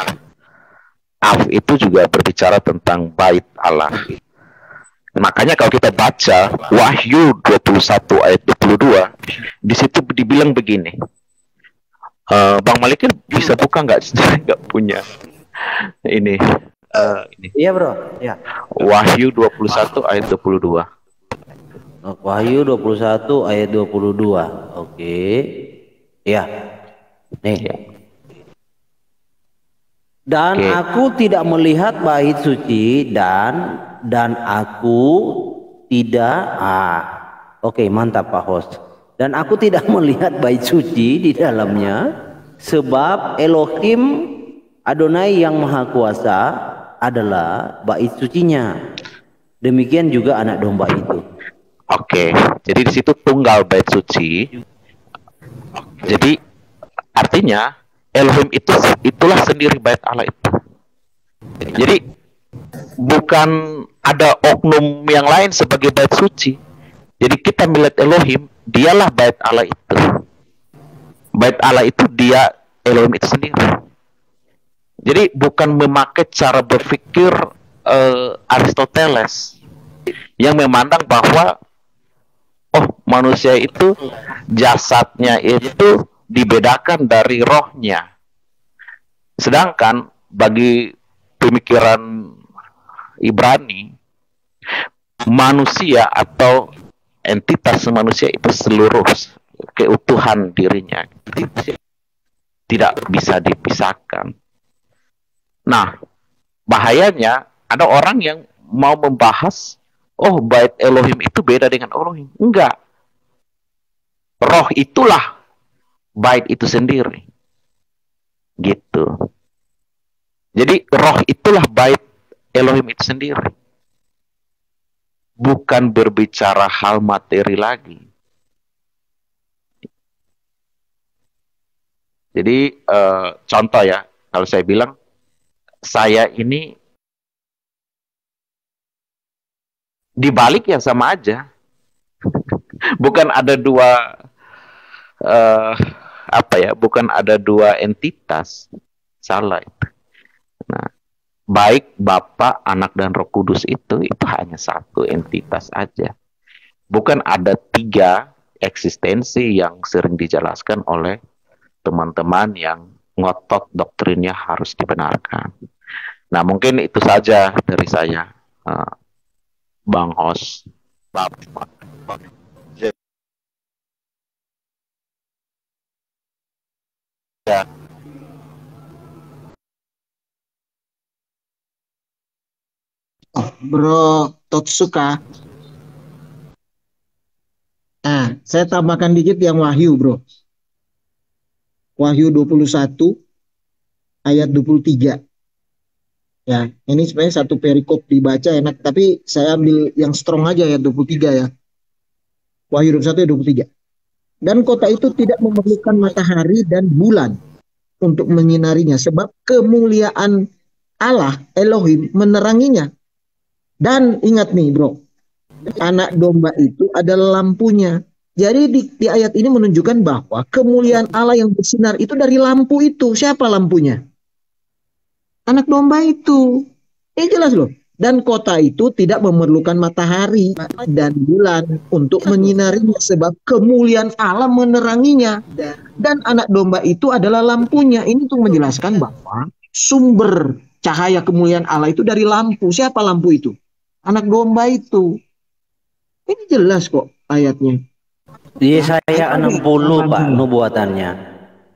Af itu juga berbicara tentang bait Allah. Makanya kalau kita baca Wahyu 21 ayat 22, di situ dibilang begini. Bang Malik bisa buka nggak? Nggak punya ini. Iya bro, ya. Wahyu 21 ayat 22. Wahyu 21 ayat 22. Oke. Ya. Nih. Dan aku tidak melihat bait suci dan aku tidak oke, mantap Pak Host. Dan aku tidak melihat bait suci di dalamnya, sebab Elohim Adonai yang Maha Kuasa adalah bait sucinya. Demikian juga anak domba itu. Oke, jadi di situ tunggal bait suci. Jadi artinya Elohim itulah sendiri bait Allah itu. Jadi bukan ada oknum yang lain sebagai bait suci. Jadi kita melihat Elohim, dialah bait Allah itu. Bait Allah itu dia, Elohim itu sendiri. Jadi bukan memakai cara berpikir Aristoteles yang memandang bahwa manusia itu jasadnya itu dibedakan dari rohnya. Sedangkan bagi pemikiran Ibrani, manusia atau entitas manusia itu seluruh keutuhan dirinya tidak bisa dipisahkan. Nah, bahayanya ada orang yang mau membahas, bait Elohim itu beda dengan Elohim. Enggak. Roh itulah bait itu sendiri. Gitu. Jadi roh itulah bait Elohim itu sendiri. Bukan berbicara hal materi lagi. Jadi contoh ya, kalau saya bilang saya ini dibalik ya sama aja. Bukan ada dua bukan ada dua entitas. Salah itu. Nah, baik Bapa, Anak dan Roh Kudus itu hanya satu entitas aja. Bukan ada tiga eksistensi yang sering dijelaskan oleh teman-teman yang ngotot doktrinnya harus dibenarkan. Nah, mungkin itu saja dari saya, Bang Hos. Ya. Bro Totsuka. Nah, saya tambahkan dikit yang Wahyu, bro. Wahyu 21 ayat 23. Ya, ini sebenarnya satu perikop dibaca enak, tapi saya ambil yang strong aja ya 23 ya. Wahyu 21 ayat 23. Dan kota itu tidak memerlukan matahari dan bulan untuk menyinarinya, sebab kemuliaan Allah Elohim meneranginya. Dan ingat nih bro, anak domba itu adalah lampunya. Jadi di ayat ini menunjukkan bahwa kemuliaan Allah yang bersinar itu dari lampu itu. Siapa lampunya? Anak domba itu. Ini jelas loh. Dan kota itu tidak memerlukan matahari dan bulan untuk menyinarinya, sebab kemuliaan Allah meneranginya. Dan anak domba itu adalah lampunya. Ini untuk menjelaskan bahwa sumber cahaya kemuliaan Allah itu dari lampu. Siapa lampu itu? Anak domba itu. Ini jelas kok ayatnya. Yesaya 60 Pak nubuatannya.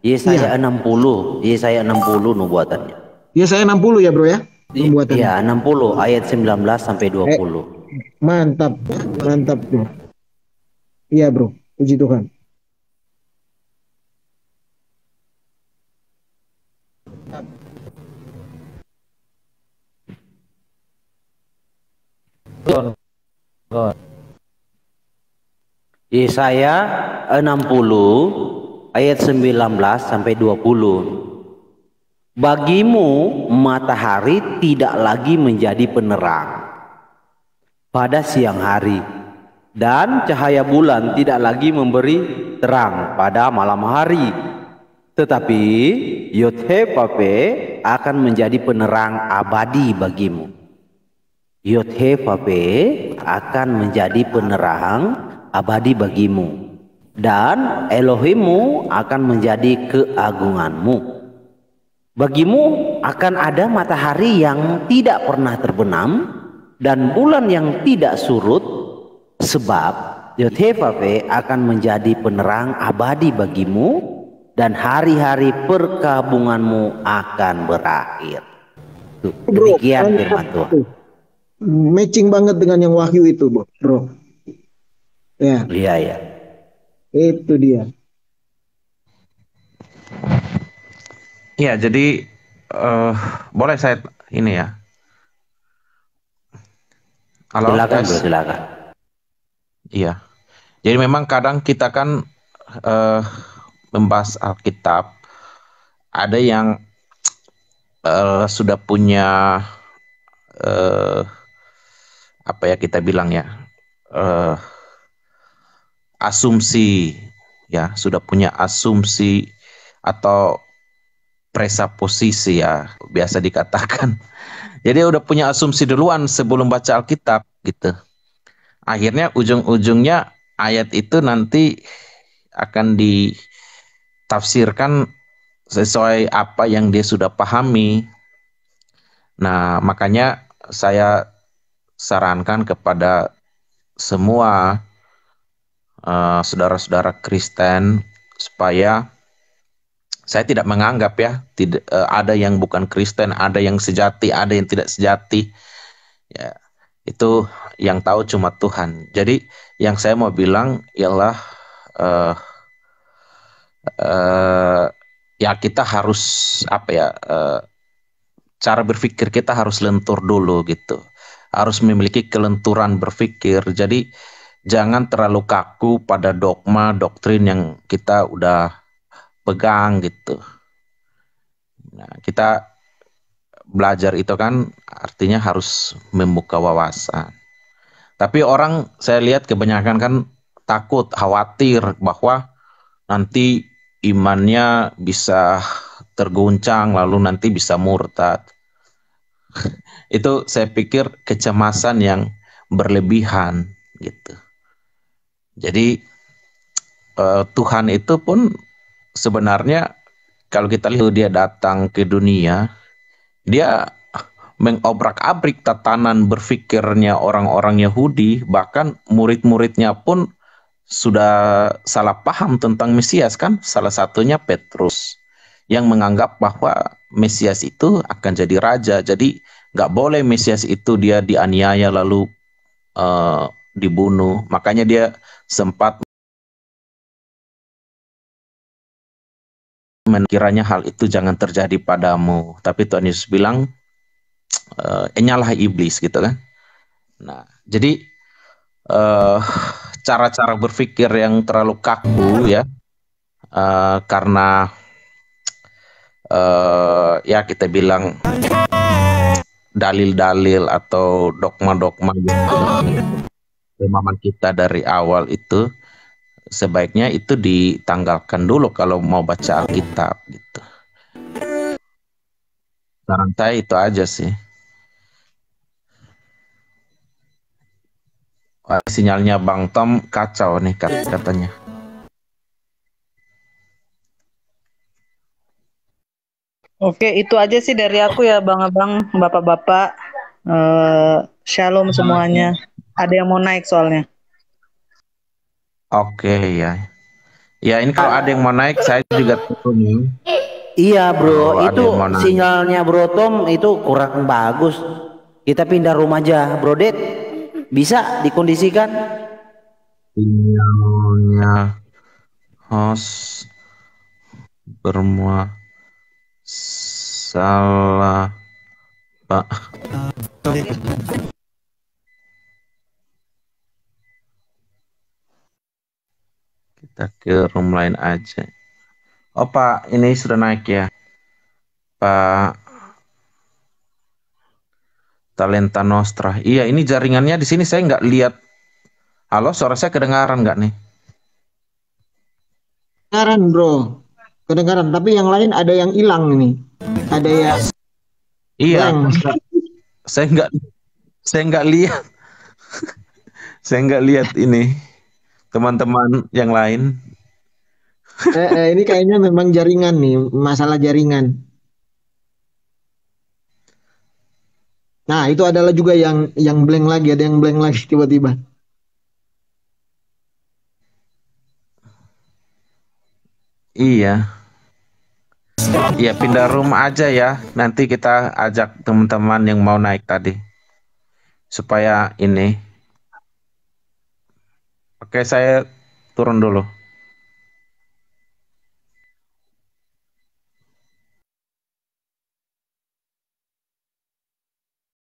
Yesaya 60 nubuatannya. Yesaya 60 ya bro ya? Iya 60 ayat 19 sampai 20. Mantap, mantap bro. Iya bro, puji Tuhan. Yesaya 60 ayat 19 sampai 20. Bagimu matahari tidak lagi menjadi penerang pada siang hari, dan cahaya bulan tidak lagi memberi terang pada malam hari, tetapi Yod-Heh-Vav-He akan menjadi penerang abadi bagimu. Yod-Heh-Vav-He akan menjadi penerang abadi bagimu, dan Elohimmu akan menjadi keagunganmu. Bagimu akan ada matahari yang tidak pernah terbenam dan bulan yang tidak surut, sebab Yod-Heh-Vav-He akan menjadi penerang abadi bagimu dan hari-hari perkabunganmu akan berakhir. Tuh, demikian firman Tuhan. Matching banget dengan yang Wahyu itu, bro. Ya. Iya, ya. Itu dia. Iya, jadi boleh saya ini ya. Halo, Silakan, guys. bro, silakan. Iya. Jadi memang kadang kita kan membahas Alkitab, ada yang sudah punya apa ya kita bilang ya, asumsi ya, sudah punya asumsi atau presaposisi ya, biasa dikatakan. Jadi udah punya asumsi duluan sebelum baca Alkitab gitu. Akhirnya ujung-ujungnya ayat itu nanti akan ditafsirkan sesuai apa yang dia sudah pahami. Nah, makanya saya sarankan kepada semua saudara-saudara Kristen supaya saya tidak menganggap ya, tidak ada yang bukan Kristen, ada yang sejati, ada yang tidak sejati. Ya, itu yang tahu cuma Tuhan. Jadi yang saya mau bilang ialah ya kita harus apa ya, cara berpikir kita harus lentur dulu gitu. Harus memiliki kelenturan berpikir. Jadi jangan terlalu kaku pada dogma, doktrin yang kita udah pegang gitu. Nah, kita belajar itu kan artinya harus membuka wawasan. Tapi orang saya lihat kebanyakan kan takut, khawatir bahwa nanti imannya bisa terguncang lalu nanti bisa murtad. Itu saya pikir kecemasan yang berlebihan gitu. Jadi Tuhan itu pun sebenarnya kalau kita lihat dia datang ke dunia, dia mengobrak-abrik tatanan berpikirnya orang-orang Yahudi, bahkan murid-muridnya pun sudah salah paham tentang Mesias kan, salah satunya Petrus yang menganggap bahwa Mesias itu akan jadi raja, jadi nggak boleh Mesias itu dia dianiaya lalu dibunuh, makanya dia sempat menkiranya hal itu jangan terjadi padamu, tapi Tuhan Yesus bilang nyalah iblis gitu kan. Nah, jadi cara-cara berpikir yang terlalu kaku ya, karena ya kita bilang dalil-dalil atau dogma-dogma pemahaman kita dari awal itu sebaiknya itu ditanggalkan dulu kalau mau baca Alkitab gitu. Saran saya itu aja sih. Sinyalnya Bang Tom kacau nih katanya. Oke, itu aja sih dari aku ya Bang-abang, Bapak-bapak. Shalom semuanya. Ada yang mau naik soalnya. Oke ya. Ya ini kalau ada yang mau naik saya juga turun. Iya bro, Kalau itu sinyalnya Bro Tom itu kurang bagus. Kita pindah rumah aja, Bro Det. Bisa dikondisikan? Sinyalnya host bermasalah Pak. Kita ke room lain aja. Oh Pak, ini sudah naik ya Pak Talenta Nostra. Iya, ini jaringannya di sini saya nggak lihat Halo, suara saya kedengaran nggak nih? Kedengaran bro, kedengaran. Tapi yang lain ada yang hilang ini. Ada yang Iya, blank. saya nggak saya nggak lihat, saya nggak lihat ini teman-teman yang lain. Ini kayaknya memang jaringan nih, masalah jaringan. Nah, itu adalah juga yang blank lagi, ada yang blank lagi tiba-tiba. Iya, ya pindah room aja ya. Nanti kita ajak teman-teman yang mau naik tadi supaya ini. Oke, saya turun dulu.